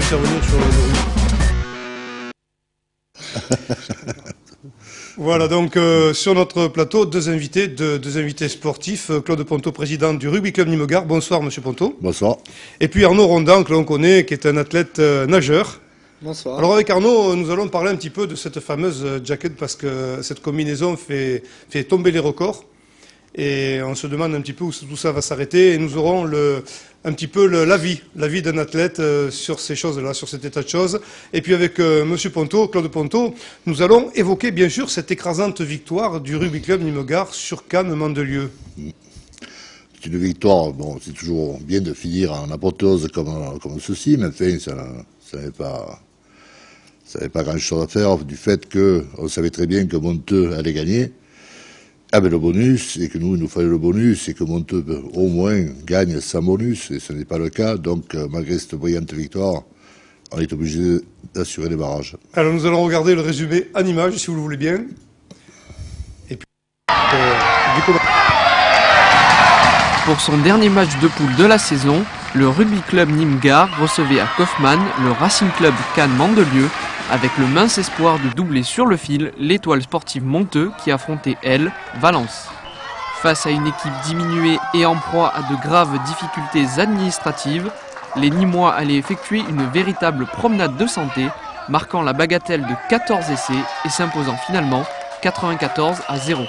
intervenir sur le rugby. Voilà, donc sur notre plateau, deux invités sportifs. Claude Ponto, président du Rugby Club Nîmes-Gard. Bonsoir, monsieur Ponto. Bonsoir. Et puis Arnaud Rondan, que l'on connaît, qui est un athlète nageur. Bonsoir. Alors avec Arnaud, nous allons parler un petit peu de cette fameuse jacket, parce que cette combinaison fait tomber les records. Et on se demande un petit peu où tout ça va s'arrêter. Et nous aurons un petit peu l'avis d'un athlète sur ces choses-là, sur cet état de choses. Et puis avec monsieur Ponto, Claude Ponto, nous allons évoquer bien sûr cette écrasante victoire du Rugby Club Nîmes-Gard sur Cannes-Mandelieu. C'est une victoire, bon, c'est toujours bien de finir en apothéose comme ceci, mais enfin, ça n'avait pas grand-chose à faire du fait qu'on savait très bien que Monteux allait gagner. Avec le bonus, et que nous, il nous fallait le bonus, et que Monteux, au moins, gagne sans bonus, et ce n'est pas le cas. Donc, malgré cette brillante victoire, on est obligé d'assurer les barrages. Alors, nous allons regarder le résumé en images, si vous le voulez bien. Et puis, Pour son dernier match de poule de la saison, le Rugby Club Nîmes-Gard recevait à Kaufmann le Racing Club Cannes-Mandelieu, avec le mince espoir de doubler sur le fil l'étoile sportive Monteux qui affrontait, elle, Valence. Face à une équipe diminuée et en proie à de graves difficultés administratives, les Nîmois allaient effectuer une véritable promenade de santé, marquant la bagatelle de 14 essais et s'imposant finalement 94-0.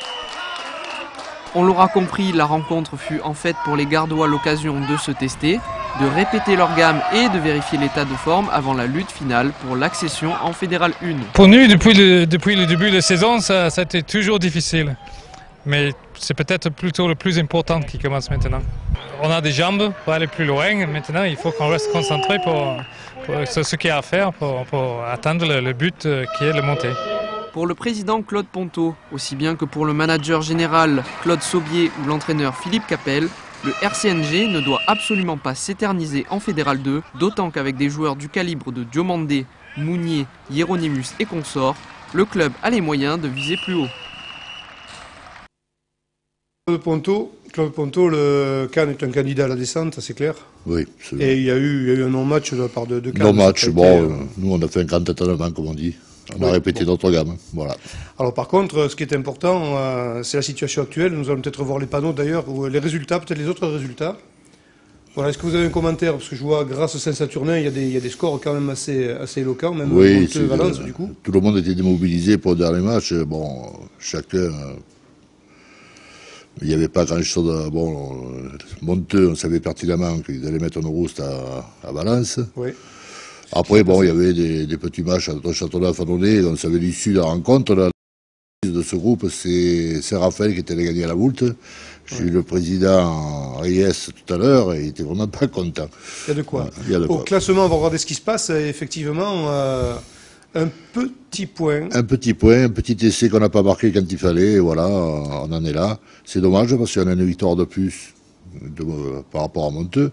On l'aura compris, la rencontre fut en fait pour les Gardois l'occasion de se tester, de répéter leur gamme et de vérifier l'état de forme avant la lutte finale pour l'accession en Fédéral 1. Pour nous, depuis le début de la saison, ça a été toujours difficile. Mais c'est peut-être plutôt le plus important qui commence maintenant. On a des jambes pour aller plus loin. Maintenant, il faut qu'on reste concentré pour ce qu'il y a à faire pour atteindre le but qui est de monter. Pour le président Claude Ponto, aussi bien que pour le manager général Claude Saubier ou l'entraîneur Philippe Capel, le RCNG ne doit absolument pas s'éterniser en Fédéral 2, d'autant qu'avec des joueurs du calibre de Diomandé, Mounier, Hieronymus et consorts, le club a les moyens de viser plus haut. Claude Ponto, le Cannes est un candidat à la descente, c'est clair. Oui. Et il y a eu un non-match de la part de Cannes. Non-match, bon, nous on a fait un grand étonnement, comme on dit. On a répété notre gamme, voilà. Alors par contre, ce qui est important, c'est la situation actuelle. Nous allons peut-être voir les panneaux d'ailleurs, ou les résultats, peut-être les autres résultats. Voilà, est-ce que vous avez un commentaire? Parce que je vois, grâce à Saint-Saturnin, il y a des scores quand même assez éloquents, même oui, Valence du coup. Tout le monde était démobilisé pour le dernier match. Bon, chacun... il n'y avait pas grand-chose. Bon, Monteux, on savait pertinemment qu'ils allaient mettre un rouste à Valence. Oui. Après, bon, il y avait des petits matchs entre Châteauneuf et Fadonnet, on savait l'issue de la rencontre. La de ce groupe, c'est Raphaël qui était allé gagner à la Voulte. J'ai eu le président Reyes tout à l'heure et il était vraiment pas content. Il y a de quoi. Au classement, on va regarder ce qui se passe. Effectivement, un petit point. Un petit essai qu'on n'a pas marqué quand il fallait. Et voilà, on en est là. C'est dommage parce qu'on a une victoire de plus par rapport à Monteux.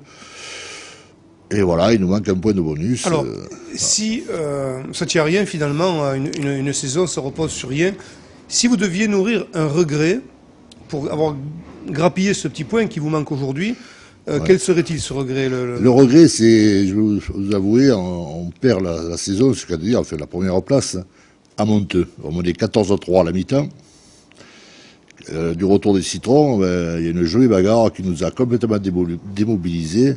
Et voilà, il nous manque un point de bonus. Alors, si ça ne tient à rien finalement, une saison se repose sur rien. Si vous deviez nourrir un regret pour avoir grappillé ce petit point qui vous manque aujourd'hui, quel serait-il ce regret? Le regret, c'est, je vais vous avouer, on perd la saison, c'est-à-dire on fait la première place à Monteux. On est 14-3 à la mi-temps. Du retour des citrons, il y a une jolie bagarre qui nous a complètement démobilisés.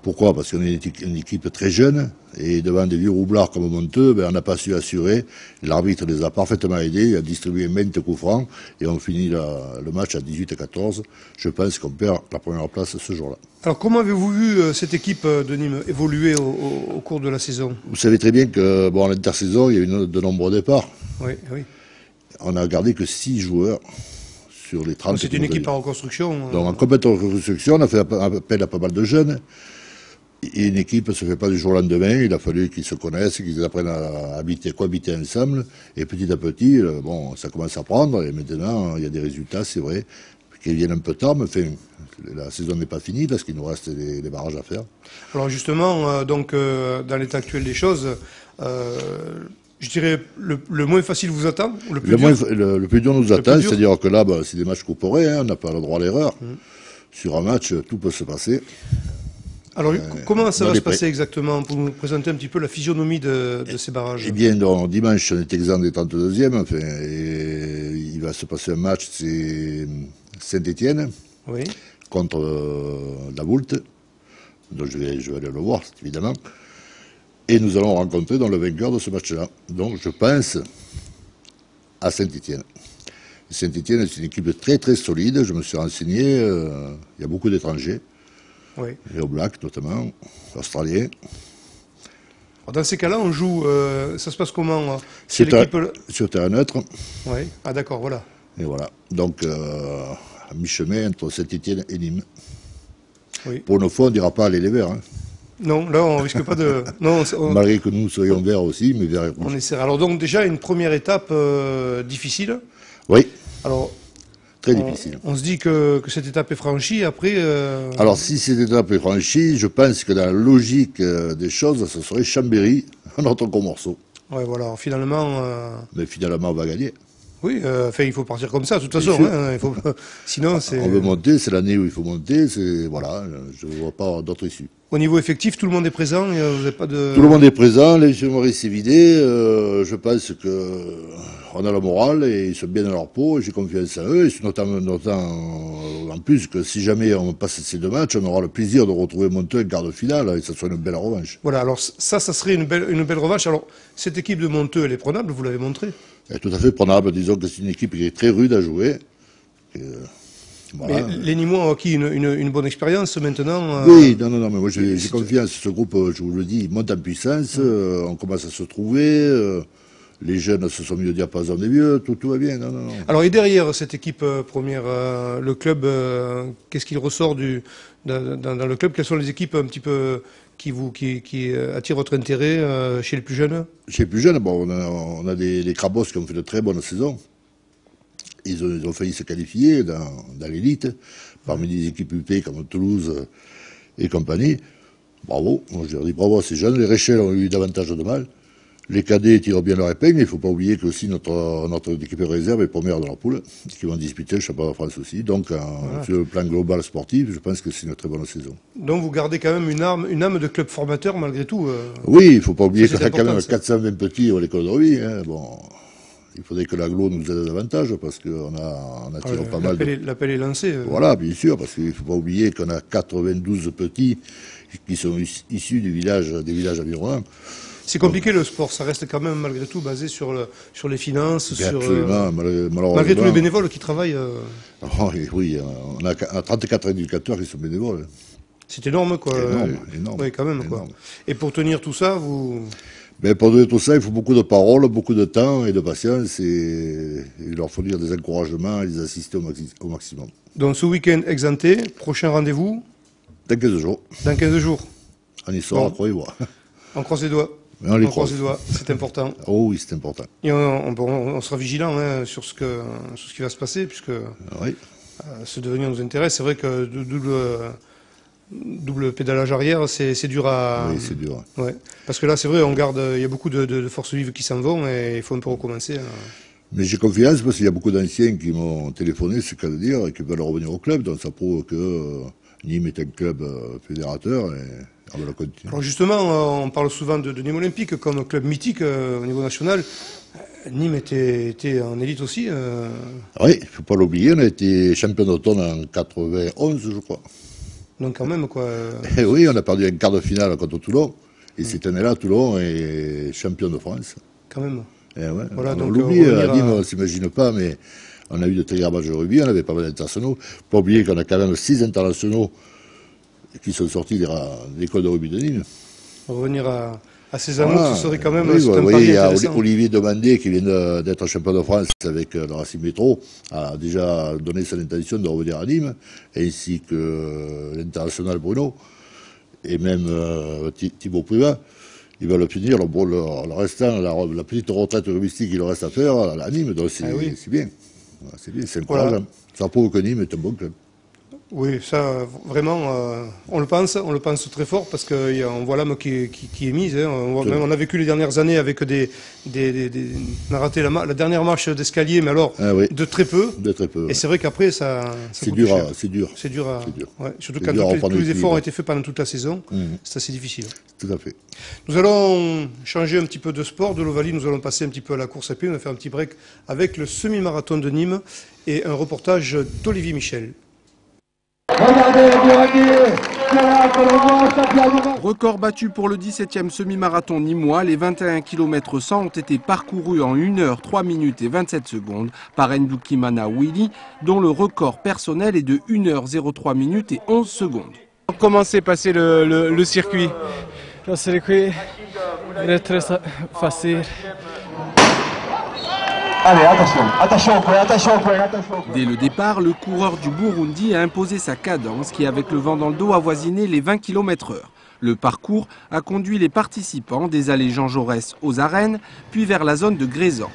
Pourquoi? Parce qu'on est une équipe très jeune, et devant des vieux roublards comme Monteux, on n'a pas su assurer. L'arbitre les a parfaitement aidés, il a distribué maintes coups francs, et on finit le match à 18-14. Je pense qu'on perd la première place ce jour-là. Alors comment avez-vous vu cette équipe de Nîmes évoluer au cours de la saison? Vous savez très bien que, bon, en l'intersaison, il y a eu de nombreux départs. Oui, oui. On a gardé que 6 joueurs sur les 30. C'est une équipe en reconstruction. Donc en complète reconstruction, on a fait appel à pas mal de jeunes. Et une équipe ne se fait pas du jour au lendemain, il a fallu qu'ils se connaissent, qu'ils apprennent à cohabiter ensemble, et petit à petit, bon, ça commence à prendre, et maintenant, il y a des résultats, c'est vrai, qui viennent un peu tard, mais enfin, la saison n'est pas finie, parce qu'il nous reste des barrages à faire. Alors justement, dans l'état actuel des choses, je dirais, le moins facile vous attend, ou le plus dur? Le plus dur nous attend, c'est-à-dire que là, c'est des matchs couperés, on n'a pas le droit à l'erreur. Sur un match, tout peut se passer. Alors, comment ça va se passer exactement pour nous présenter un petit peu la physionomie de ces barrages? Eh bien, donc, dimanche, on est exempt des 32e. Enfin, et il va se passer un match, c'est Saint-Étienne Oui. contre la Voulte. Donc, je vais aller le voir, évidemment. Et nous allons rencontrer dans le vainqueur de ce match-là. Donc, je pense à Saint-Étienne. Saint-Étienne est une équipe très très solide. Je me suis renseigné. Il y a beaucoup d'étrangers. Oui. Les All Blacks notamment, Australiens. Dans ces cas-là, on joue. Ça se passe comment? Sur terrain neutre. Oui. Ah d'accord, voilà. Et voilà. Donc, à mi-chemin entre Saint-Étienne et Nîmes. Oui. Pour une fois, on ne dira pas aller les Verts. Hein. Non, là, on risque pas de. Non, malgré que nous soyons verts aussi, mais verts et rouges. On essaie. Alors donc déjà une première étape difficile. Oui. Alors. Très difficile. On se dit que cette étape est franchie, après... Alors, si cette étape est franchie, je pense que dans la logique des choses, ce serait Chambéry, notre gros morceau. Ouais, voilà, alors, finalement... Mais finalement, on va gagner. Oui, enfin, il faut partir comme ça, de toute façon. Hein, il faut... Sinon, c'est... On veut monter, c'est l'année où il faut monter, voilà, je ne vois pas d'autre issue. Au niveau effectif, tout le monde est présent, vous n'avez pas de... Tout le monde est présent, l'infirmerie s'est vidée, je pense qu'on a la morale et ils sont bien dans leur peau, et j'ai confiance en eux, et notamment en plus que si jamais on passe ces deux matchs, on aura le plaisir de retrouver Monteux en quart de finale, et ça sera une belle revanche. Voilà, alors ça serait une belle revanche. Alors, cette équipe de Monteux, elle est prenable, vous l'avez montré? Elle est tout à fait prenable, disons que c'est une équipe qui est très rude à jouer. Voilà. Mais les Nîmois ont acquis une bonne expérience maintenant. Oui, non, mais moi j'ai confiance. Ce groupe, je vous le dis, il monte en puissance, on commence à se trouver, les jeunes se sont mis au diapason des vieux, tout va bien. Non. Alors et derrière cette équipe première, le club, qu'est-ce qu'il ressort dans le club? Quelles sont les équipes un petit peu qui attirent votre intérêt chez les plus jeunes? Chez les plus jeunes, bon, on a des Crabos qui ont fait de très bonnes saisons. Ils ont failli se qualifier dans l'élite, parmi des équipes UP comme Toulouse et compagnie. Bravo, moi je leur dis bravo à ces jeunes. Les Réchelles ont eu davantage de mal. Les cadets tirent bien leur épingle. Il ne faut pas oublier que aussi notre équipe de réserve est première de leur poule, qui vont disputer le championnat de France aussi. Donc, sur le plan global sportif, je pense que c'est une très bonne saison. Donc, vous gardez quand même une âme de club formateur malgré tout. Oui, il ne faut pas oublier qu'on a quand même 420 petits à l'école de rugby. Hein. Bon. Il faudrait que l'aglo nous aide davantage parce qu'on a tiré pas mal. L'appel est lancé. Voilà, bien sûr, parce qu'il ne faut pas oublier qu'on a 92 petits qui sont issus des villages environnants. C'est compliqué le sport, ça reste quand même malgré tout basé sur les finances, absolument, malheureusement. Malgré tous les bénévoles qui travaillent. Oh, oui, on a 34 éducateurs qui sont bénévoles. C'est énorme, quoi. Énorme. Oui, quand même, énorme. Quoi. Et pour tenir tout ça, vous... Mais pour donner tout ça, il faut beaucoup de paroles, beaucoup de temps et de patience, et il leur faut dire des encouragements et les assister au maximum. Donc ce week-end exempté, prochain rendez-vous? Dans 15 jours. Dans 15 jours. On y sera, croyez-moi. On croise les doigts. On croise les doigts, c'est important. Oh oui, c'est important. Et on sera vigilant hein, sur ce qui va se passer, puisque ce devenir nous intéresse. C'est vrai que double pédalage arrière, c'est dur à... Oui, c'est dur. Ouais. Parce que là, c'est vrai, il y a beaucoup de forces vives qui s'en vont et il faut un peu recommencer. Mais j'ai confiance parce qu'il y a beaucoup d'anciens qui m'ont téléphoné, c'est qu'à le dire, et qui veulent revenir au club. Donc ça prouve que Nîmes est un club fédérateur et on va le continuer. Alors justement, on parle souvent de Nîmes Olympique comme club mythique au niveau national. Nîmes était en élite aussi. Oui, il ne faut pas l'oublier, on a été champion d'automne en 91, je crois. Donc quand même, quoi. Et oui, on a perdu un quart de finale contre Toulon. Et cette année-là, Toulon est champion de France. Quand même. Et ouais, voilà, on l'oublie, à Nîmes, on ne s'imagine pas, mais on a eu de très grands matchs de rugby, on avait pas mal d'internationaux. Pas oublier qu'on a quand même 6 internationaux qui sont sortis de l'école de rugby de Nîmes. Revenir à ces anneaux, ce serait quand même un pari il y a intéressant. Olivier Demandé qui vient d'être champion de France avec le Racing Métro, a déjà donné son intention de revenir à Nîmes, ainsi que l'international Bruno, et même Thibaut Privat. Ils veulent finir le restant, la petite retraite rugbystique qu'il leur reste à faire à Nîmes, donc c'est bien. C'est bien, c'est encourageant. Ça prouve que Nîmes est un bon club. Oui, ça, vraiment, on le pense très fort parce qu'on voit l'âme qui est mise. Hein. On a vécu les dernières années avec on a raté la dernière marche d'escalier, mais alors de très peu. De très peu. Et c'est vrai qu'après, ça c'est dur. C'est dur. Ouais, surtout quand tous les efforts ont été faits pendant toute la saison, c'est assez difficile. Tout à fait. Nous allons changer un petit peu de sport. De l'Ovalie, nous allons passer un petit peu à la course à pied. On va faire un petit break avec le semi-marathon de Nîmes et un reportage d'Olivier Michel. Record battu pour le 17e semi-marathon nîmois, les 21 km 100 ont été parcourus en 1 heure 3 minutes et 27 secondes par Ndoukimana Willy, dont le record personnel est de 1 heure 03 minutes et 11 secondes. Comment s'est passé le circuit? Le circuit est très facile. Allez, attention. Dès le départ, le coureur du Burundi a imposé sa cadence qui, avec le vent dans le dos, avoisinait les 20 km/h. Le parcours a conduit les participants des allées Jean Jaurès aux arènes, puis vers la zone de Grézan.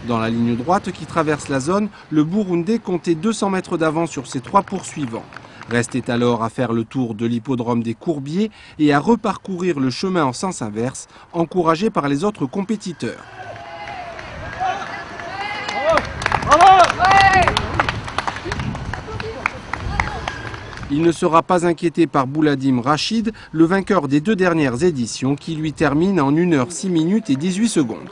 Dans la ligne droite qui traverse la zone, le Burundais comptait 200 mètres d'avance sur ses 3 poursuivants. Restait alors à faire le tour de l'hippodrome des Courbiers et à reparcourir le chemin en sens inverse, encouragé par les autres compétiteurs. Il ne sera pas inquiété par Bouladim Rachid, le vainqueur des 2 dernières éditions, qui lui termine en 1 heure 6 minutes et 18 secondes.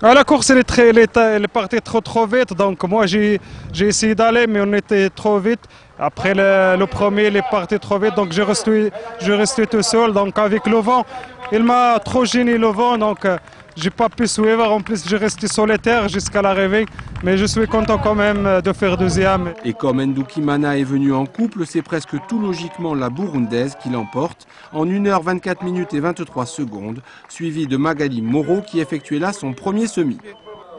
La course elle est partie trop vite, donc moi j'ai essayé d'aller mais on était trop vite. Après le premier il est parti trop vite, donc je restais tout seul, donc avec le vent, il m'a trop gêné le vent, donc j'ai pas pu suivre, en plus j'ai resté solitaire jusqu'à l'arrivée, mais je suis content quand même de faire deuxième. Et comme Ndoukimana est venu en couple, c'est presque tout logiquement la Burundaise qui l'emporte en 1 heure 24 minutes et 23 secondes, suivi de Magali Moreau qui effectuait là son premier semi.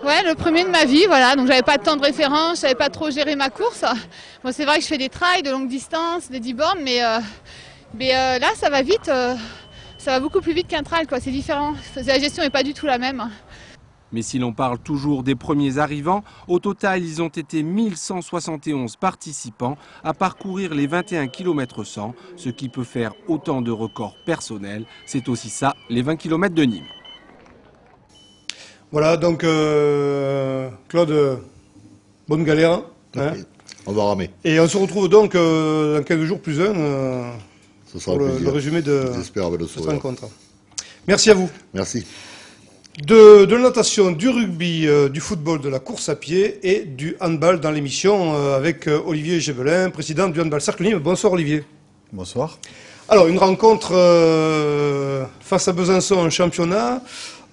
Ouais, le premier de ma vie, voilà, donc j'avais pas de temps de référence, je savais pas trop gérer ma course. Bon, c'est vrai que je fais des trails de longue distance, des 10 bornes, mais là ça va vite. Ça va beaucoup plus vite qu'un trail, quoi. C'est différent. La gestion n'est pas du tout la même. Mais si l'on parle toujours des premiers arrivants, au total, ils ont été 1171 participants à parcourir les 21 km 100, ce qui peut faire autant de records personnels. C'est aussi ça, les 20 km de Nîmes. Voilà, donc Claude, bonne galère. Hein. On va ramer. Et on se retrouve donc dans quelques jours plus un. Ce sera pour le résumé de cette rencontre. Merci à vous. Merci. De la natation, du rugby, du football, de la course à pied et du handball dans l'émission avec Olivier Gévelin, président du Handball Cercle Nîmes. Bonsoir Olivier. Bonsoir. Alors une rencontre face à Besançon en championnat,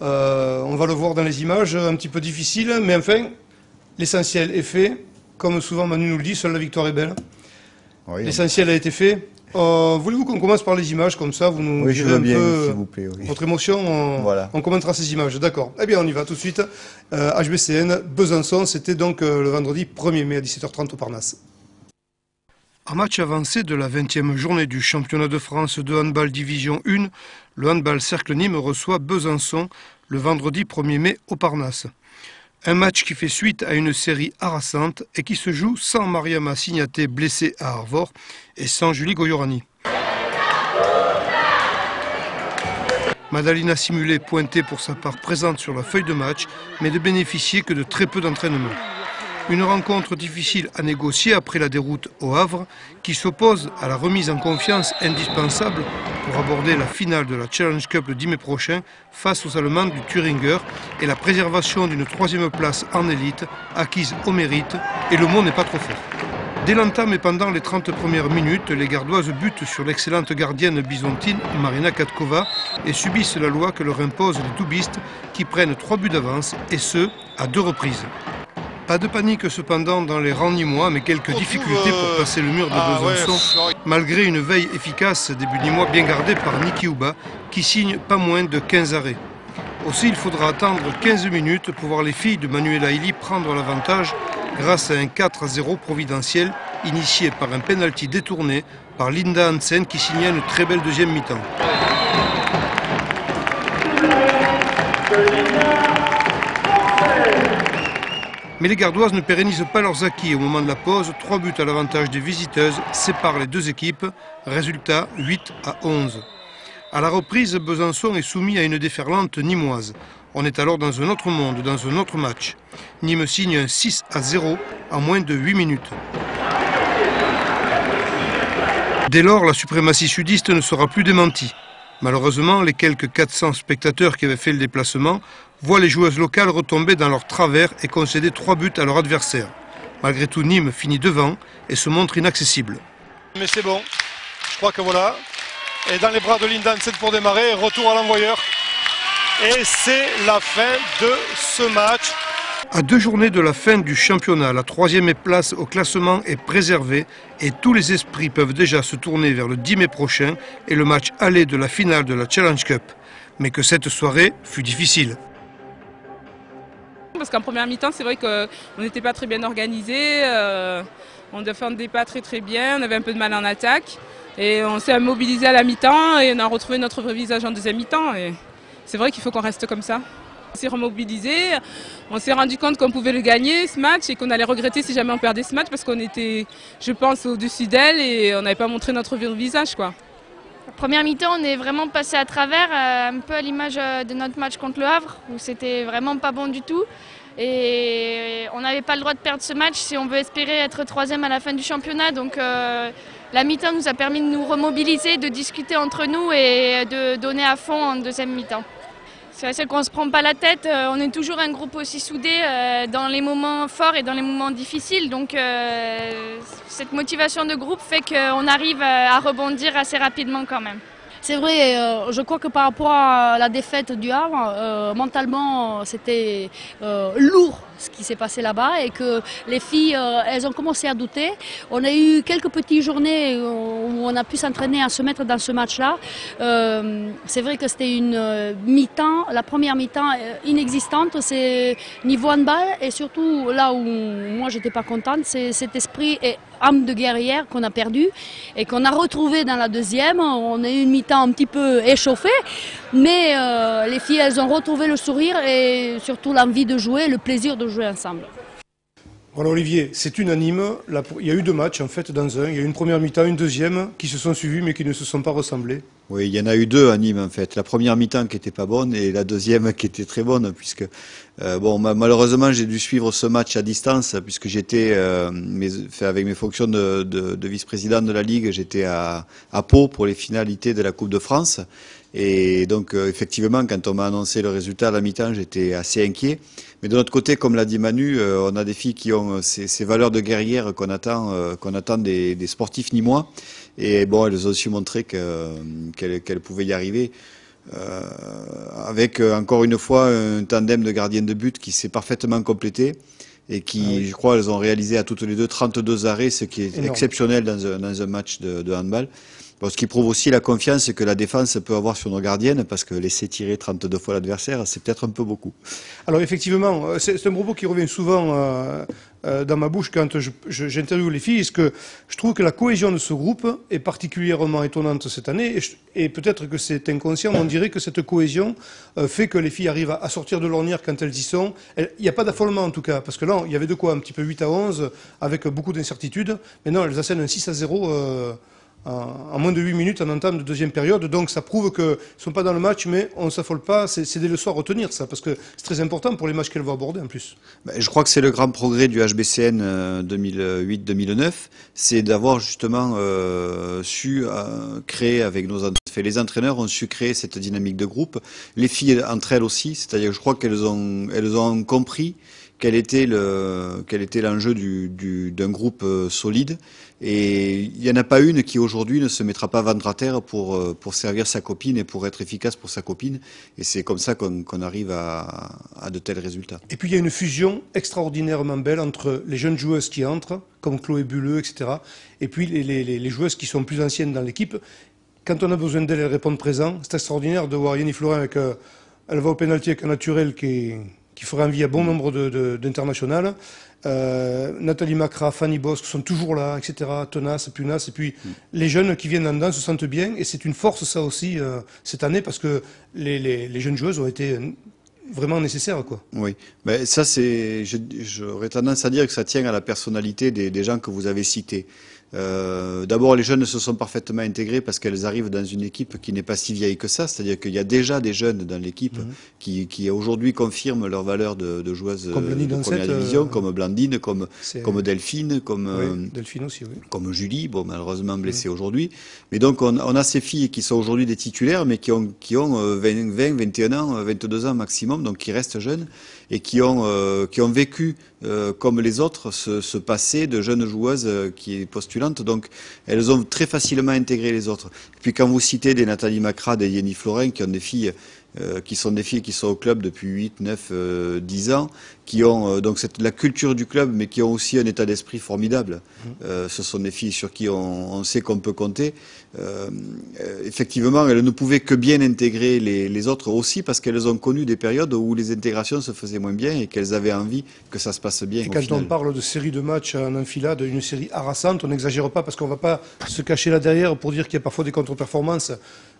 on va le voir dans les images, un petit peu difficile, mais enfin l'essentiel est fait. Comme souvent Manu nous le dit, seule la victoire est belle. Oui, l'essentiel a été fait. Voulez-vous qu'on commence par les images, comme ça vous nous direz un peu s'il vous plaît, votre émotion, on commentera ces images, d'accord. Eh bien on y va tout de suite. HBCN, Besançon, c'était donc le vendredi 1er mai à 17h30 au Parnasse. En match avancé de la 20e journée du championnat de France de handball division 1, le Handball Cercle Nîmes reçoit Besançon le vendredi 1er mai au Parnasse. Un match qui fait suite à une série harassante et qui se joue sans Mariama Signaté blessée à Arvor et sans Julie Goyorani. Madalina Simulé pointée pour sa part présente sur la feuille de match, mais ne bénéficiait que de très peu d'entraînement. Une rencontre difficile à négocier après la déroute au Havre, qui s'oppose à la remise en confiance indispensable pour aborder la finale de la Challenge Cup le 10 mai prochain face aux Allemands du Thüringer et la préservation d'une 3e place en élite acquise au mérite, et le mot n'est pas trop fort. Dès l'entame et pendant les 30 premières minutes, les Gardoises butent sur l'excellente gardienne byzantine Marina Katkova et subissent la loi que leur imposent les doubistes qui prennent 3 buts d'avance, et ce, à 2 reprises. Pas de panique cependant dans les rangs nîmois, mais quelques difficultés pour passer le mur de Besançon, malgré une veille efficace début nîmois bien gardée par Niki Ouba, qui signe pas moins de 15 arrêts. Aussi, il faudra attendre 15 minutes pour voir les filles de Manuela Elie prendre l'avantage grâce à un 4-0 providentiel, initié par un penalty détourné par Linda Hansen qui signait une très belle deuxième mi-temps. Mais les Gardoises ne pérennisent pas leurs acquis. Au moment de la pause, 3 buts à l'avantage des visiteuses séparent les deux équipes. Résultat 8-11. À la reprise, Besançon est soumis à une déferlante nîmoise. On est alors dans un autre monde, dans un autre match. Nîmes signe un 6-0 en moins de 8 minutes. Dès lors, la suprématie sudiste ne sera plus démentie. Malheureusement, les quelques 400 spectateurs qui avaient fait le déplacement voient les joueuses locales retomber dans leur travers et concéder 3 buts à leur adversaire. Malgré tout, Nîmes finit devant et se montre inaccessible. Mais c'est bon, je crois que voilà. Et dans les bras de Linda Hansen pour démarrer, retour à l'envoyeur. Et c'est la fin de ce match. À 2 journées de la fin du championnat, la 3e place au classement est préservée et tous les esprits peuvent déjà se tourner vers le 10 mai prochain et le match aller de la finale de la Challenge Cup. Mais que cette soirée fut difficile. Parce qu'en première mi-temps, c'est vrai qu'on n'était pas très bien organisé, on ne défendait pas très bien, on avait un peu de mal en attaque. Et on s'est mobilisé à la mi-temps et on a retrouvé notre vrai visage en deuxième mi-temps. Et c'est vrai qu'il faut qu'on reste comme ça. On s'est remobilisé, on s'est rendu compte qu'on pouvait le gagner ce match et qu'on allait regretter si jamais on perdait ce match parce qu'on était, je pense, au-dessus d'elle et on n'avait pas montré notre vrai visage, quoi. La première mi-temps, on est vraiment passé à travers, un peu à l'image de notre match contre le Havre, où c'était vraiment pas bon du tout. Et on n'avait pas le droit de perdre ce match si on veut espérer être 3e à la fin du championnat. Donc la mi-temps nous a permis de nous remobiliser, de discuter entre nous et de donner à fond en deuxième mi-temps. C'est vrai qu'on ne se prend pas la tête, on est toujours un groupe aussi soudé dans les moments forts et dans les moments difficiles. Donc cette motivation de groupe fait qu'on arrive à rebondir assez rapidement quand même. C'est vrai, je crois que par rapport à la défaite du Havre, mentalement c'était lourd ce qui s'est passé là-bas et que les filles, elles ont commencé à douter. On a eu quelques petites journées où on a pu s'entraîner à se mettre dans ce match-là. C'est vrai que c'était une mi-temps, la première mi-temps inexistante, c'est niveau handball et surtout là où moi j'étais pas contente, c'est cet esprit et âme de guerrière qu'on a perdu et qu'on a retrouvé dans la deuxième. On a eu une mi-temps un petit peu échauffée, mais les filles elles ont retrouvé le sourire et surtout l'envie de jouer, le plaisir de jouer ensemble. Voilà Olivier, c'est unanime. Il y a eu 2 matchs en fait dans un. Il y a eu une première mi-temps, une deuxième qui se sont suivis mais qui ne se sont pas ressemblés. Oui, il y en a eu 2 à Nîmes en fait. La première mi-temps qui était pas bonne et la deuxième qui était très bonne puisque malheureusement j'ai dû suivre ce match à distance puisque j'étais avec mes fonctions de vice-président de la Ligue, j'étais à Pau pour les finalités de la Coupe de France. Et donc effectivement, quand on m'a annoncé le résultat à la mi-temps, j'étais assez inquiet. Mais de notre côté, comme l'a dit Manu, on a des filles qui ont ces valeurs de guerrière qu'on attend des sportifs nîmois. Et bon, elles ont su montrer qu'elles pouvaient y arriver. Avec encore une fois un tandem de gardiennes de but qui s'est parfaitement complété et qui, je crois, elles ont réalisé à toutes les deux 32 arrêts, ce qui est exceptionnel dans un match de handball. Bon, ce qui prouve aussi la confiance que la défense peut avoir sur nos gardiennes, parce que laisser tirer 32 fois l'adversaire, c'est peut-être un peu beaucoup. Alors effectivement, c'est un propos qui revient souvent dans ma bouche quand j'interviewe les filles, est-ce que je trouve que la cohésion de ce groupe est particulièrement étonnante cette année, et peut-être que c'est inconscient, mais on dirait que cette cohésion fait que les filles arrivent à sortir de l'ornière quand elles y sont. Il n'y a pas d'affolement en tout cas, parce que là, il y avait de quoi un petit peu 8-11, avec beaucoup d'incertitudes, mais non, elles assènent un 6-0 en moins de 8 minutes en entame de deuxième période, donc ça prouve qu'ils ne sont pas dans le match, mais on ne s'affole pas, c'est des leçons à retenir ça, parce que c'est très important pour les matchs qu'elles vont aborder en plus. Je crois que c'est le grand progrès du HBCN 2008-2009, c'est d'avoir justement su créer avec les entraîneurs ont su créer cette dynamique de groupe, les filles entre elles aussi, c'est-à-dire que je crois qu'elles ont compris quel était l'enjeu d'un groupe solide. Et il n'y en a pas une qui aujourd'hui ne se mettra pas ventre à terre pour servir sa copine et pour être efficace pour sa copine. Et c'est comme ça qu'on arrive à de tels résultats. Et puis il y a une fusion extraordinairement belle entre les jeunes joueuses qui entrent, comme Chloé Bulleux, etc. Et puis les joueuses qui sont plus anciennes dans l'équipe. Quand on a besoin d'elles, elles répondent présent. C'est extraordinaire de voir Yanni Florin avec... elle va au pénalty avec un naturel qui ferait envie à bon nombre d'internationales. Nathalie Macra, Fanny Bosque sont toujours là, etc. Tenace, Punas, et puis les jeunes qui viennent en dedans se sentent bien, et c'est une force ça aussi cette année, parce que les jeunes joueuses ont été vraiment nécessaire, quoi. Oui, mais ça j'aurais tendance à dire que ça tient à la personnalité des gens que vous avez cités. D'abord, les jeunes se sont parfaitement intégrés parce qu'elles arrivent dans une équipe qui n'est pas si vieille que ça, c'est-à-dire qu'il y a déjà des jeunes dans l'équipe qui aujourd'hui confirment leur valeur de joueuses de première division, comme Blandine, comme Delphine, Delphine aussi, oui. Comme Julie, bon, malheureusement blessée aujourd'hui. Mais donc, on a ces filles qui sont aujourd'hui des titulaires, mais qui ont 20, 21 ans, 22 ans maximum, donc qui restent jeunes et qui ont vécu comme les autres ce passé de jeunes joueuses qui est postulante. Donc elles ont très facilement intégré les autres. Et puis quand vous citez des Nathalie Macra, des Yenny Florin, qui ont des filles qui sont au club depuis 8, 9, 10 ans, qui ont donc la culture du club, mais qui ont aussi un état d'esprit formidable. Ce sont des filles sur qui on sait qu'on peut compter. Effectivement, elles ne pouvaient que bien intégrer les autres aussi, parce qu'elles ont connu des périodes où les intégrations se faisaient moins bien et qu'elles avaient envie que ça se passe bien. Et quand on parle de série de matchs en enfilade, une série harassante, on n'exagère pas, parce qu'on ne va pas se cacher là derrière pour dire qu'il y a parfois des contre-performances.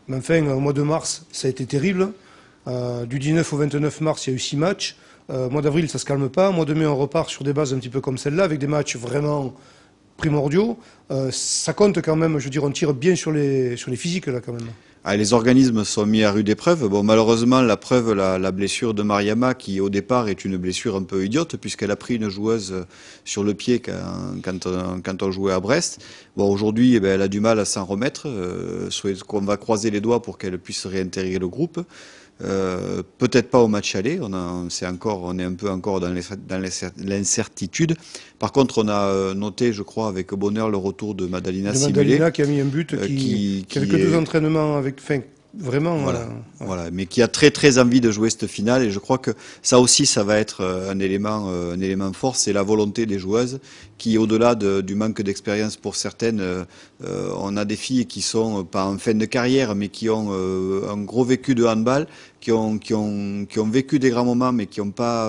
Mais enfin, au mois de mars, ça a été terrible. Du 19 au 29 mars, il y a eu 6 matchs. Mois d'avril, ça ne se calme pas. Mois de mai, on repart sur des bases un petit peu comme celle-là, avec des matchs vraiment primordiaux. Ça compte quand même, je veux dire, on tire bien sur les physiques là quand même. Ah, les organismes sont mis à rude épreuve. Bon, malheureusement, la blessure de Mariama, qui au départ est une blessure un peu idiote, puisqu'elle a pris une joueuse sur le pied quand on jouait à Brest. Bon, aujourd'hui, elle a du mal à s'en remettre. On va croiser les doigts pour qu'elle puisse réintégrer le groupe. Peut-être pas au match aller, on est un peu encore dans l'incertitude. Par contre, on a noté, je crois, avec bonheur le retour de Madalina Simulé. Madalina qui a mis un but, qui a que 2 entraînements avec, vraiment. Voilà, mais qui a très très envie de jouer cette finale, et je crois que ça aussi, ça va être un élément fort, c'est la volonté des joueuses qui, au-delà du manque d'expérience pour certaines, on a des filles qui sont pas en fin de carrière, mais qui ont un gros vécu de handball, qui ont vécu des grands moments, mais qui n'ont pas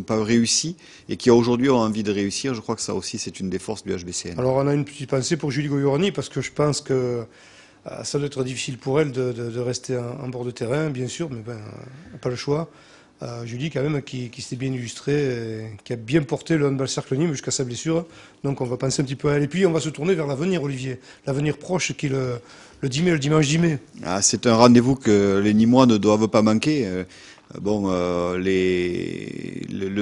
réussi, et qui aujourd'hui ont envie de réussir. Je crois que ça aussi, c'est une des forces du HBCN. Alors, on a une petite pensée pour Julie Goyorni, parce que je pense que ça doit être difficile pour elle de rester en bord de terrain, bien sûr, mais pas le choix. Julie, quand même, qui s'est bien illustrée, qui a bien porté le handball cercle Nîmes jusqu'à sa blessure. Donc on va penser un petit peu à elle. Et puis on va se tourner vers l'avenir, Olivier. L'avenir proche, qui est le dimanche 10 mai. Ah, c'est un rendez-vous que les Nîmois ne doivent pas manquer. Le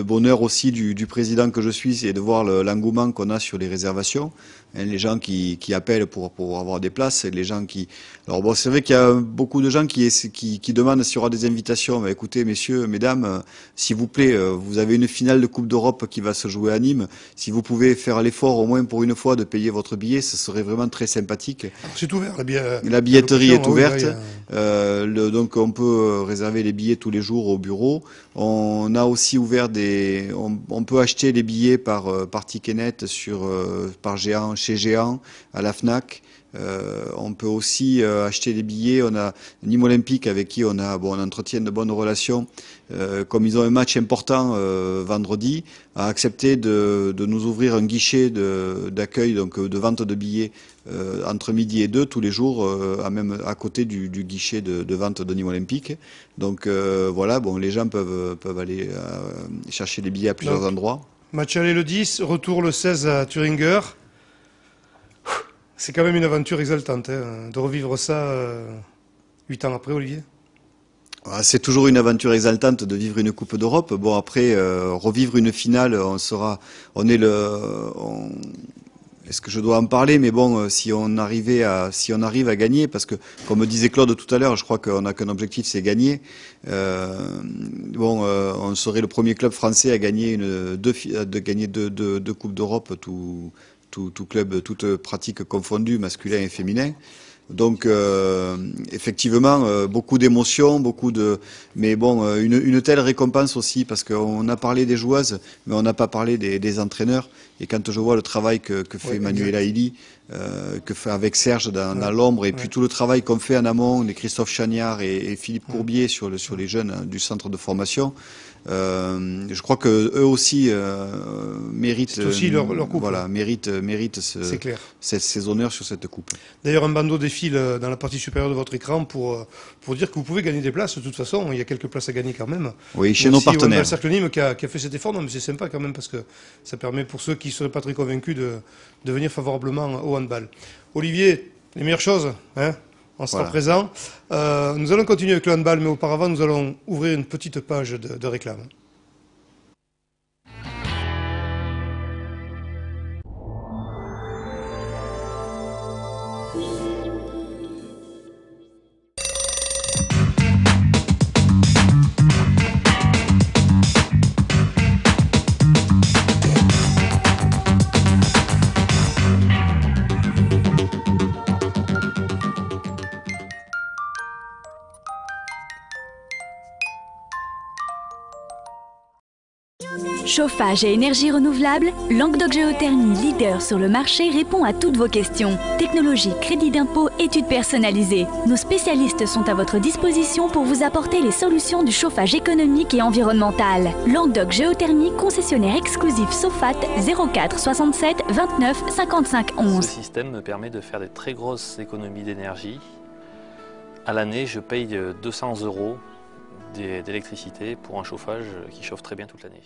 bonheur aussi du président que je suis, c'est de voir l'engouement qu'on a sur les réservations. Les gens qui appellent pour avoir des places, les gens qui... Alors bon, c'est vrai qu'il y a beaucoup de gens qui demandent s'il y aura des invitations. Mais écoutez, messieurs, mesdames, s'il vous plaît, vous avez une finale de Coupe d'Europe qui va se jouer à Nîmes. Si vous pouvez faire l'effort au moins pour une fois de payer votre billet, ce serait vraiment très sympathique. C'est ouvert, la billetterie est ouverte. Donc on peut réserver les billets tous les jours au bureau. On a aussi ouvert on peut acheter les billets par Ticketnet chez Géant, à la Fnac. On peut aussi acheter des billets. On a Nîmes Olympique avec qui on entretient de bonnes relations. Comme ils ont un match important vendredi, a accepté de nous ouvrir un guichet d'accueil, donc de vente de billets entre midi et 2 tous les jours, à côté du guichet de vente de Nîmes Olympique. Donc les gens peuvent aller chercher des billets à plusieurs endroits. Match aller le 10, retour le 16 à Thüringer. C'est quand même une aventure exaltante, de revivre ça 8 ans après, Olivier. C'est toujours une aventure exaltante de vivre une Coupe d'Europe. Bon, après, revivre une finale, est-ce que je dois en parler? Mais bon, si on arrive à gagner, parce que, comme disait Claude tout à l'heure, je crois qu'on n'a qu'un objectif, c'est gagner. On serait le premier club français à gagner deux Coupes d'Europe, tout club, toute pratique confondue, masculin et féminin. Donc effectivement, beaucoup d'émotions, mais bon, une telle récompense aussi, parce qu'on a parlé des joueuses, mais on n'a pas parlé des entraîneurs. Et quand je vois le travail que fait Manuela Hilly, que fait avec Serge dans l'ombre, et puis tout le travail qu'on fait en amont, les Christophe Chagnard et Philippe Courbier sur les jeunes du centre de formation, Je crois que eux aussi méritent. C'est aussi leur coupe. Voilà, méritent ces honneurs sur cette coupe. D'ailleurs, un bandeau défile dans la partie supérieure de votre écran pour dire que vous pouvez gagner des places. De toute façon, il y a quelques places à gagner quand même. Oui, chez nos partenaires. Le Cercle Nîmes qui a fait cet effort, non, mais c'est sympa quand même parce que ça permet pour ceux qui ne seraient pas très convaincus de venir favorablement au handball. Olivier, les meilleures choses, hein, on sera présent. Nous allons continuer avec le handball, mais auparavant, nous allons ouvrir une petite page de réclame. Chauffage et énergie renouvelable, Languedoc Géothermie, leader sur le marché, répond à toutes vos questions. Technologie, crédit d'impôt, études personnalisées. Nos spécialistes sont à votre disposition pour vous apporter les solutions du chauffage économique et environnemental. Languedoc Géothermie, concessionnaire exclusif Sofat 04 67 29 55 11. Ce système me permet de faire des très grosses économies d'énergie. À l'année, je paye 200 € d'électricité pour un chauffage qui chauffe très bien toute l'année.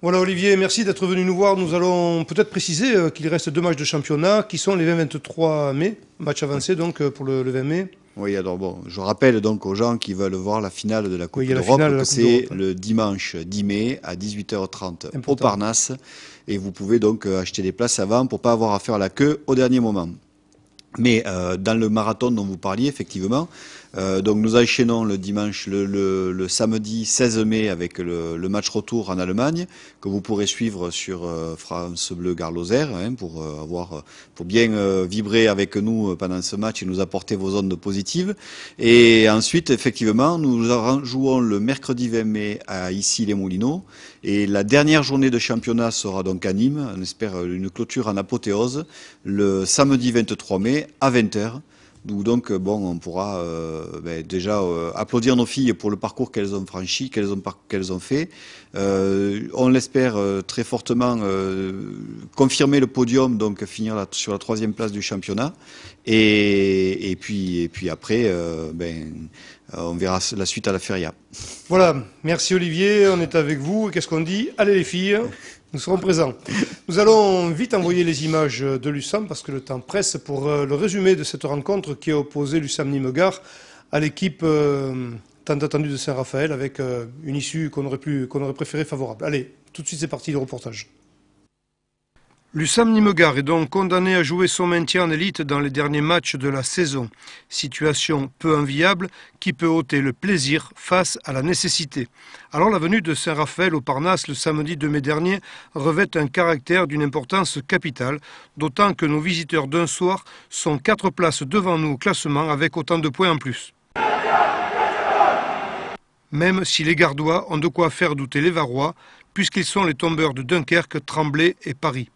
Voilà Olivier, merci d'être venu nous voir. Nous allons peut-être préciser qu'il reste 2 matchs de championnat qui sont les 20-23 mai, match avancé donc pour le 20 mai. Oui, alors bon, je rappelle donc aux gens qui veulent voir la finale de la Coupe d'Europe que c'est le dimanche 10 mai à 18h30 au Parnasse. Et vous pouvez donc acheter des places avant pour ne pas avoir à faire la queue au dernier moment. Mais dans le marathon dont vous parliez, effectivement, donc nous enchaînons le dimanche, le samedi 16 mai avec le match retour en Allemagne que vous pourrez suivre sur France Bleu Gare Lozère pour bien vibrer avec nous pendant ce match et nous apporter vos ondes positives. Et ensuite, effectivement, nous jouons le mercredi 20 mai à Issy-les-Moulineaux et la dernière journée de championnat sera donc à Nîmes. On espère une clôture en apothéose le samedi 23 mai à 20h. Donc bon, on pourra déjà applaudir nos filles pour le parcours qu'elles ont franchi, qu'elles ont fait. On l'espère très fortement confirmer le podium, donc finir sur la 3e place du championnat. Et puis après, on verra la suite à la feria. Voilà, merci Olivier, on est avec vous. Qu'est-ce qu'on dit? Allez les filles, nous serons présents. Nous allons vite envoyer les images de l'USAM parce que le temps presse pour le résumé de cette rencontre qui a opposé l'USAM Nîmes Gare à l'équipe tant attendue de Saint-Raphaël avec une issue qu'on aurait préféré favorable. Allez, tout de suite c'est parti, le reportage. L'USAM Nîmes Gare est donc condamné à jouer son maintien en élite dans les derniers matchs de la saison. Situation peu enviable qui peut ôter le plaisir face à la nécessité. Alors la venue de Saint-Raphaël au Parnasse le samedi 2 mai dernier revêt un caractère d'une importance capitale, d'autant que nos visiteurs d'un soir sont 4 places devant nous au classement avec autant de points en plus. Même si les Gardois ont de quoi faire douter les Varois, puisqu'ils sont les tombeurs de Dunkerque, Tremblay et Paris.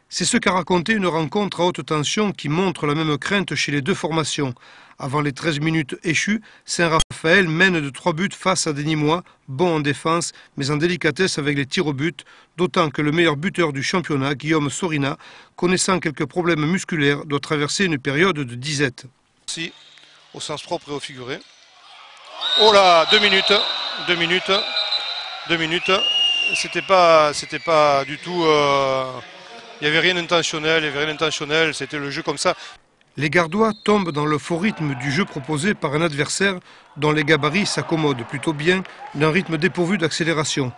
C'est ce qu'a raconté une rencontre à haute tension qui montre la même crainte chez les deux formations. Avant les 13 minutes échues, Saint-Raphaël mène de 3 buts face à des Nîmois, bons en défense, mais en délicatesse avec les tirs au but, d'autant que le meilleur buteur du championnat, Guillaume Sorina, connaissant quelques problèmes musculaires, doit traverser une période de disette. Si, au sens propre et au figuré. Oh là, 2 minutes, 2 minutes, 2 minutes. C'était pas du tout... Il n'y avait rien d'intentionnel, c'était le jeu comme ça. Les Gardois tombent dans le faux rythme du jeu proposé par un adversaire dont les gabarits s'accommodent plutôt bien d'un rythme dépourvu d'accélération.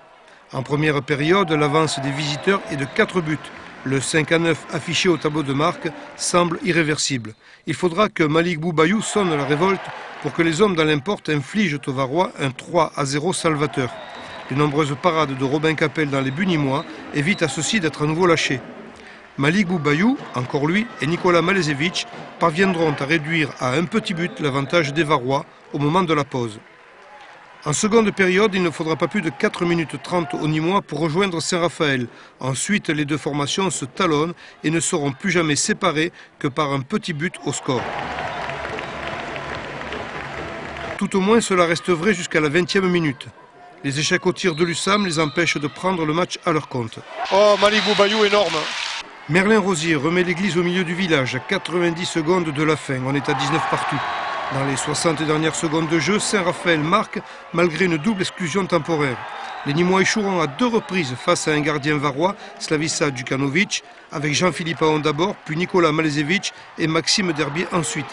En première période, l'avance des visiteurs est de 4 buts. Le 5-9 affiché au tableau de marque semble irréversible. Il faudra que Malik Boubayou sonne la révolte pour que les hommes dans l'importe infligent aux Varois un 3-0 salvateur. Les nombreuses parades de Robin Capel dans les buts nîmois évitent à ceux-ci d'être à nouveau lâchés. Malik Boubayou, encore lui, et Nicolas Malezevich parviendront à réduire à un petit but l'avantage des Varois au moment de la pause. En seconde période, il ne faudra pas plus de 4 minutes 30 aux Nîmois pour rejoindre Saint-Raphaël. Ensuite, les deux formations se talonnent et ne seront plus jamais séparées que par un petit but au score. Tout au moins, cela reste vrai jusqu'à la 20e minute. Les échecs au tir de l'USAM les empêchent de prendre le match à leur compte. Oh, Malibou Bayou énorme. Merlin Rosier remet l'église au milieu du village à 90 secondes de la fin. On est à 19 partout. Dans les 60 dernières secondes de jeu, Saint-Raphaël marque malgré une double exclusion temporaire. Les Nîmois échoueront à 2 reprises face à un gardien varois, Slavica Djukanovic, avec Jean-Philippe Aon d'abord, puis Nicolas Malezevich et Maxime Derbier ensuite.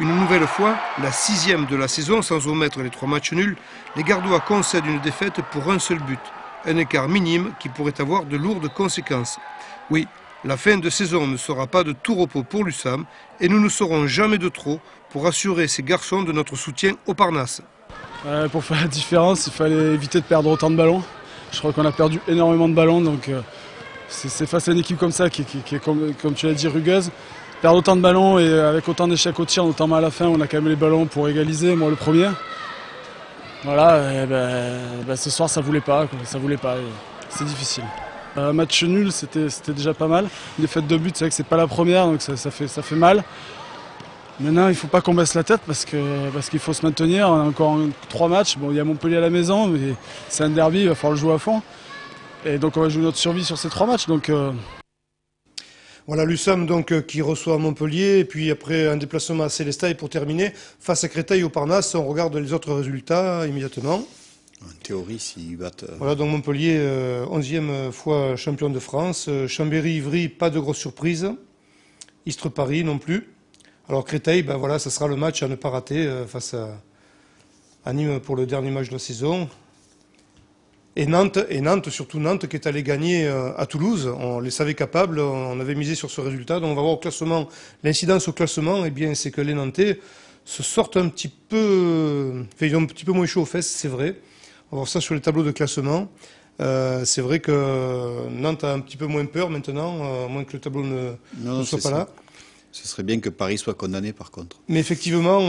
Une nouvelle fois, la 6e de la saison, sans omettre les 3 matchs nuls, les Gardois concèdent une défaite pour un seul but. Un écart minime qui pourrait avoir de lourdes conséquences. Oui, la fin de saison ne sera pas de tout repos pour l'USAM et nous ne serons jamais de trop pour assurer ces garçons de notre soutien au Parnasse. Pour faire la différence, il fallait éviter de perdre autant de ballons. Je crois qu'on a perdu énormément de ballons, donc c'est face à une équipe comme ça qui est comme tu l'as dit, rugueuse. Perdre autant de ballons et avec autant d'échecs au tir, notamment à la fin, on a quand même les ballons pour égaliser, moi le premier. Voilà, et ce soir ça voulait pas, c'est difficile. Match nul, c'était déjà pas mal. Une défaite de but, c'est vrai que c'est pas la première, donc ça fait mal. Maintenant, il ne faut pas qu'on baisse la tête parce qu'il faut se maintenir. On a encore 3 matchs. Bon, il y a Montpellier à la maison, mais c'est un derby, il va falloir le jouer à fond. Et donc on va jouer notre survie sur ces 3 matchs. Donc, Voilà l'USAM qui reçoit Montpellier, et puis après un déplacement à Célestat, et pour terminer, face à Créteil au Parnasse, on regarde les autres résultats immédiatement. En théorie, s'ils battent... Voilà, donc Montpellier, 11e fois champion de France. Chambéry-Ivry, pas de grosse surprise. Istres-Paris non plus. Alors Créteil, voilà, ça sera le match à ne pas rater face à Nîmes pour le dernier match de la saison. Et Nantes, surtout Nantes, qui est allé gagner à Toulouse. On les savait capables, on avait misé sur ce résultat. Donc on va voir au classement, l'incidence au classement, c'est que les Nantais se sortent un petit peu... Enfin, ils ont un petit peu moins chaud aux fesses, c'est vrai. On va voir ça sur les tableaux de classement. C'est vrai que Nantes a un petit peu moins peur maintenant, moins que le tableau ne soit pas là. Ce serait bien que Paris soit condamné par contre. Mais effectivement,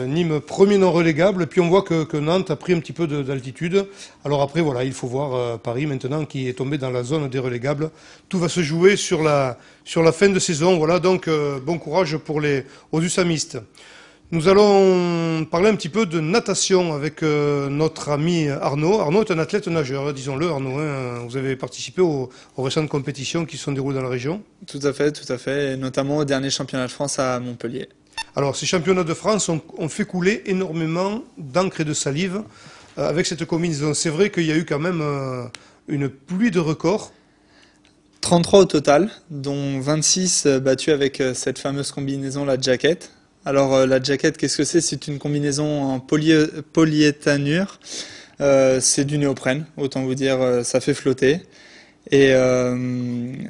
Nîmes premier non relégable, puis on voit que Nantes a pris un petit peu d'altitude. Alors après, voilà, il faut voir Paris maintenant qui est tombé dans la zone des relégables. Tout va se jouer sur la fin de saison. Voilà, donc bon courage aux USAMistes. Nous allons parler un petit peu de natation avec notre ami Arnaud. Arnaud est un athlète nageur, disons-le Arnaud. Vous avez participé aux récentes compétitions qui se sont déroulées dans la région. Tout à fait, et notamment au dernier championnat de France à Montpellier. Alors ces championnats de France ont fait couler énormément d'encre et de salive avec cette combinaison. C'est vrai qu'il y a eu quand même une pluie de records. 33 au total, dont 26 battus avec cette fameuse combinaison, la jacket. Alors la jacket, qu'est-ce que c'est? C'est une combinaison en polyéthanure. C'est du néoprène, autant vous dire, ça fait flotter. Et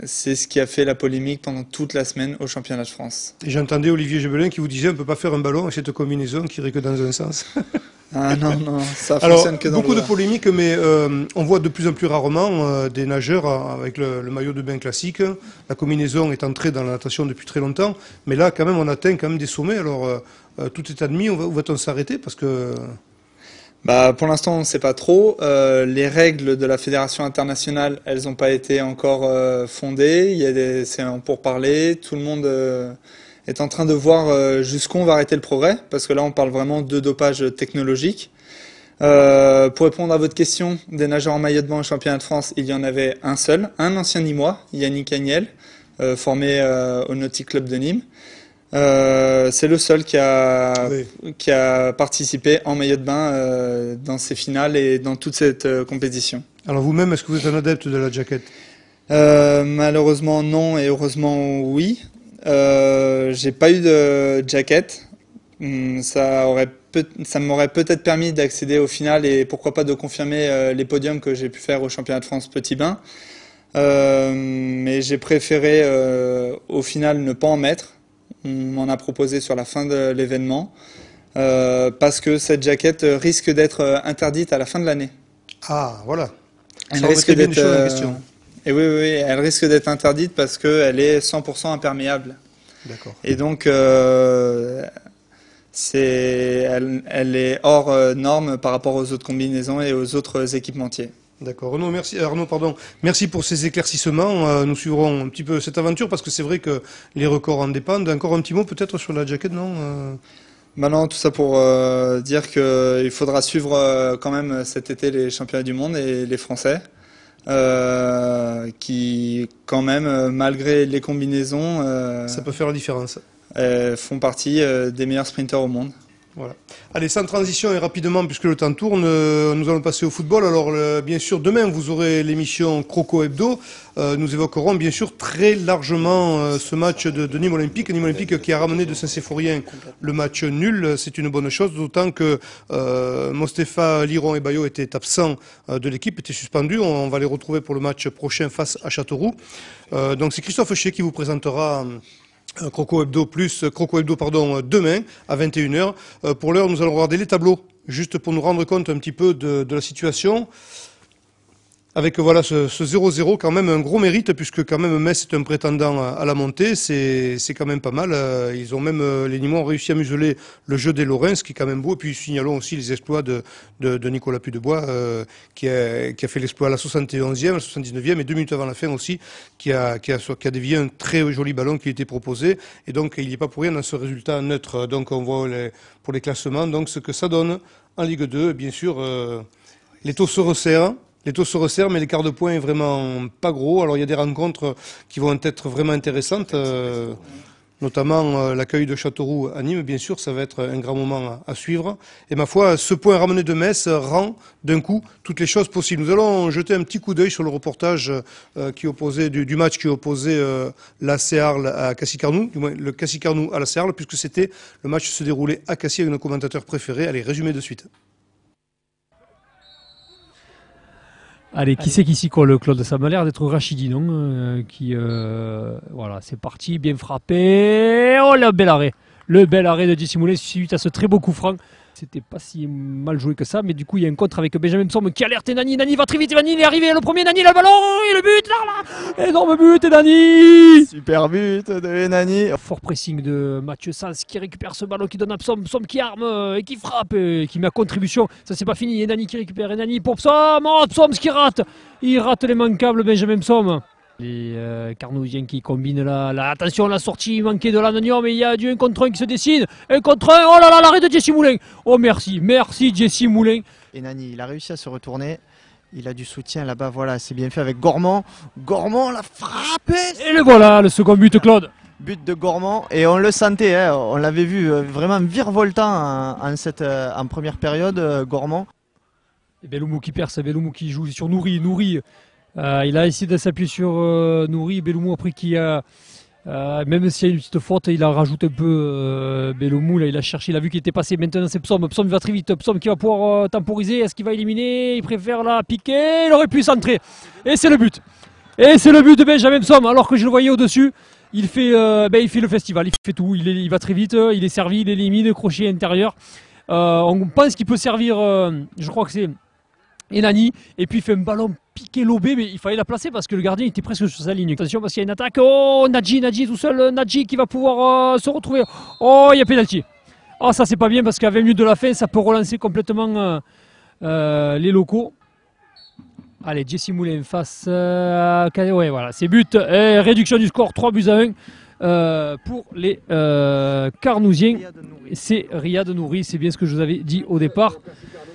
c'est ce qui a fait la polémique pendant toute la semaine au championnat de France. Et j'entendais Olivier Gebelin qui vous disait on ne peut pas faire un ballon avec cette combinaison qui irait que dans un sens. Ah non, ça fonctionne que dans beaucoup de polémiques, mais on voit de plus en plus rarement des nageurs avec le maillot de bain classique. La combinaison est entrée dans la natation depuis très longtemps, mais là quand même on atteint quand même des sommets. Alors tout est admis, où va-t-on s'arrêter parce que... Pour l'instant, on ne sait pas trop. Les règles de la Fédération internationale, elles n'ont pas été encore fondées. C'est en pourparlers. Tout le monde est en train de voir jusqu'où on va arrêter le progrès, parce que là, on parle vraiment de dopage technologique. Pour répondre à votre question, des nageurs en maillot de bain au championnat de France, il y en avait un seul, un ancien Nîmois, Yannick Agnel, formé au Nautic Club de Nîmes. C'est le seul qui a participé en maillot de bain dans ces finales et dans toute cette compétition. Alors vous-même, est-ce que vous êtes un adepte de la jacket? Malheureusement non, et heureusement oui. J'ai pas eu de jacket. Ça m'aurait peut-être permis d'accéder au final et pourquoi pas de confirmer les podiums que j'ai pu faire au championnat de France petit bain. Mais j'ai préféré au final ne pas en mettre. On m'en a proposé sur la fin de l'événement parce que cette jaquette risque d'être interdite à la fin de l'année. Ah, voilà. Elle risque d'être et oui, elle risque d'être interdite parce qu'elle est 100% imperméable. D'accord. Et donc, elle est hors norme par rapport aux autres combinaisons et aux autres équipementiers. D'accord. Arnaud, merci pour ces éclaircissements. Nous suivrons un petit peu cette aventure parce que c'est vrai que les records en dépendent. Encore un petit mot peut-être sur la jacket, non Maintenant, tout ça pour dire qu'il faudra suivre quand même cet été les championnats du monde et les Français. Qui, quand même, malgré les combinaisons, ça peut faire la différence. Font partie des meilleurs sprinteurs au monde. Voilà. Allez, sans transition et rapidement, puisque le temps tourne, nous allons passer au football. Alors, bien sûr, demain, vous aurez l'émission Croco Hebdo. Nous évoquerons, bien sûr, très largement ce match de Nîmes Olympique. Nîmes Olympique qui a ramené de Saint-Symphorien le match nul. C'est une bonne chose, d'autant que Mostefa, Liron et Bayo étaient absents de l'équipe, étaient suspendus. On va les retrouver pour le match prochain face à Châteauroux. Donc, c'est Christophe Chier qui vous présentera Croco Hebdo demain à 21h. Pour l'heure, nous allons regarder les tableaux, juste pour nous rendre compte un petit peu de la situation. Avec voilà ce 0-0, quand même un gros mérite, puisque quand même Metz est un prétendant à la montée, c'est quand même pas mal. Ils ont même, les Nîmois ont réussi à museler le jeu des Lorrains, ce qui est quand même beau. Et puis signalons aussi les exploits de Nicolas Pudebois, qui a fait l'exploit à la 71e, à la 79e, et 2 minutes avant la fin aussi, qui a dévié un très joli ballon qui était proposé. Et donc il n'y est pas pour rien dans ce résultat neutre. Donc on voit pour les classements, donc ce que ça donne en Ligue 2. Bien sûr, les taux se resserrent. Les taux se resserrent, mais l'écart de points est vraiment pas gros. Alors il y a des rencontres qui vont être vraiment intéressantes, notamment l'accueil de Châteauroux à Nîmes, bien sûr, ça va être un grand moment à suivre. Et ma foi, ce point ramené de Metz rend d'un coup toutes les choses possibles. Nous allons jeter un petit coup d'œil sur le reportage du match qui opposait l'AC Arles à Cassis-Carnoux, du moins le Cassis-Carnoux à l'AC Arles, puisque le match se déroulait à Cassis avec nos commentateurs préférés. Allez, résumé de suite. Allez, qui c'est qui s'y colle, Claude? Ça m'a l'air d'être Rachidi, non voilà, c'est parti, bien frappé. Oh, le bel arrêt. Le bel arrêt de Jesse Moulin suite à ce très beau coup franc. C'était pas si mal joué que ça, mais du coup, il y a un contre avec Benjamin Psom qui alerte Nani. Nani va très vite, Nani, il est arrivé, le premier, Nani, le ballon, et le but, là. Énorme but, Nani. Super but de Nani. Fort pressing de Mathieu Sens qui récupère ce ballon, qui donne à Psom, Psom qui arme et qui frappe, et qui met à contribution. Ça, c'est pas fini, et Nani qui récupère, et Nani pour Psom, oh, Psom qui rate. Il rate l'immanquable Benjamin Psom. Les Carnousiens qui combinent attention, la sortie manquée de l'Anonium, mais il y a du 1 contre 1 qui se dessine. 1 contre 1, oh là là, l'arrêt de Jesse Moulin. Oh merci Jesse Moulin. Et Nani, il a réussi à se retourner. Il a du soutien là-bas, voilà, c'est bien fait avec Gormand. Gormand l'a frappé. Et le voilà, le second but, Claude. But de Gormand, et on le sentait, hein, on l'avait vu vraiment virevoltant en première période, Gormand. Et Belloumou qui perce, Belloumou qui joue sur Nouri. Il a essayé de s'appuyer sur Nouri. Belloumou, après qui a, même s'il y a une petite faute, il a rajouté un peu Belloumou. Là, il a cherché, il a vu qu'il était passé. Maintenant, c'est Psom. Psom va très vite. Psom qui va pouvoir temporiser. Est-ce qu'il va éliminer? Il préfère la piquer. Il aurait pu centrer. Et c'est le but. Et c'est le but de Benjamin Psom. Alors que je le voyais au-dessus, il fait le festival. Il fait tout. Il va très vite. Il est servi. Il élimine. Crochet intérieur. On pense qu'il peut servir, je crois que c'est Nani, et puis il fait un ballon piqué lobé, mais il fallait la placer parce que le gardien était presque sur sa ligne. Attention parce qu'il y a une attaque. Oh, Nadji tout seul, Nadji qui va pouvoir se retrouver. Oh, il y a pénalty. Oh, ça c'est pas bien parce qu'à 20 minutes de la fin, ça peut relancer complètement les locaux. Allez, Jesse Moulin face. Ouais, voilà, c'est but. Et réduction du score, 3-1. Pour les Carnousiens, c'est Riyad Nouri, c'est bien ce que je vous avais dit au départ.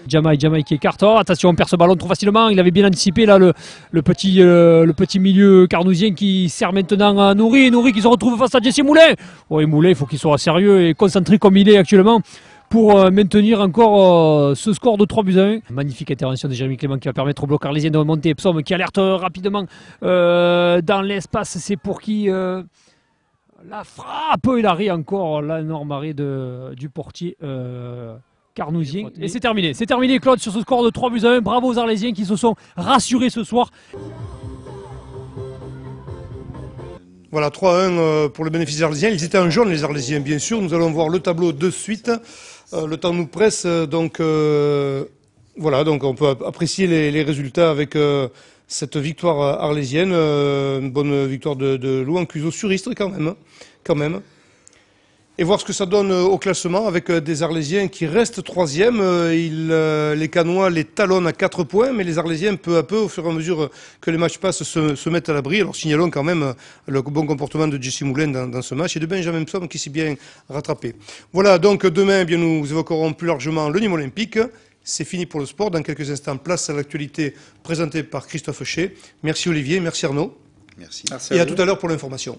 Jamaï qui écarte. Oh, attention, on perd ce ballon trop facilement. Il avait bien anticipé là le petit milieu carnousien qui sert maintenant à Nouri qui se retrouve face à Jesse Moulin. Oui, Moulin, il faut qu'il soit sérieux et concentré comme il est actuellement pour maintenir encore ce score de 3-1. Magnifique intervention de Jérémy Clément qui va permettre au bloc arlésien de remonter. Psom qui alerte rapidement dans l'espace. C'est pour qui la frappe, il arrêt encore, l'énorme arrêt du portier carnousien. Et c'est terminé Claude sur ce score de 3-1. Bravo aux Arlésiens qui se sont rassurés ce soir. Voilà, 3-1 pour le bénéfice des Arlésiens. Ils étaient en jaune les Arlésiens, bien sûr. Nous allons voir le tableau de suite. Le temps nous presse, donc voilà, donc on peut apprécier les résultats avec cette victoire arlésienne, une bonne victoire de Louan Cuso sur Istres quand même. et voir ce que ça donne au classement avec des Arlésiens qui restent 3e. Les Canois les talonnent à 4 points, mais les Arlésiens, peu à peu, au fur et à mesure que les matchs passent, se mettent à l'abri. Alors signalons quand même le bon comportement de Jesse Moulin dans ce match et de Benjamin Psom qui s'est bien rattrapé. Voilà, donc demain, bien, nous évoquerons plus largement le Nîmes Olympique. C'est fini pour le sport. Dans quelques instants, place à l'actualité présentée par Christophe Chet. Merci Olivier, merci Arnaud. Merci. Et à tout à l'heure pour l'information.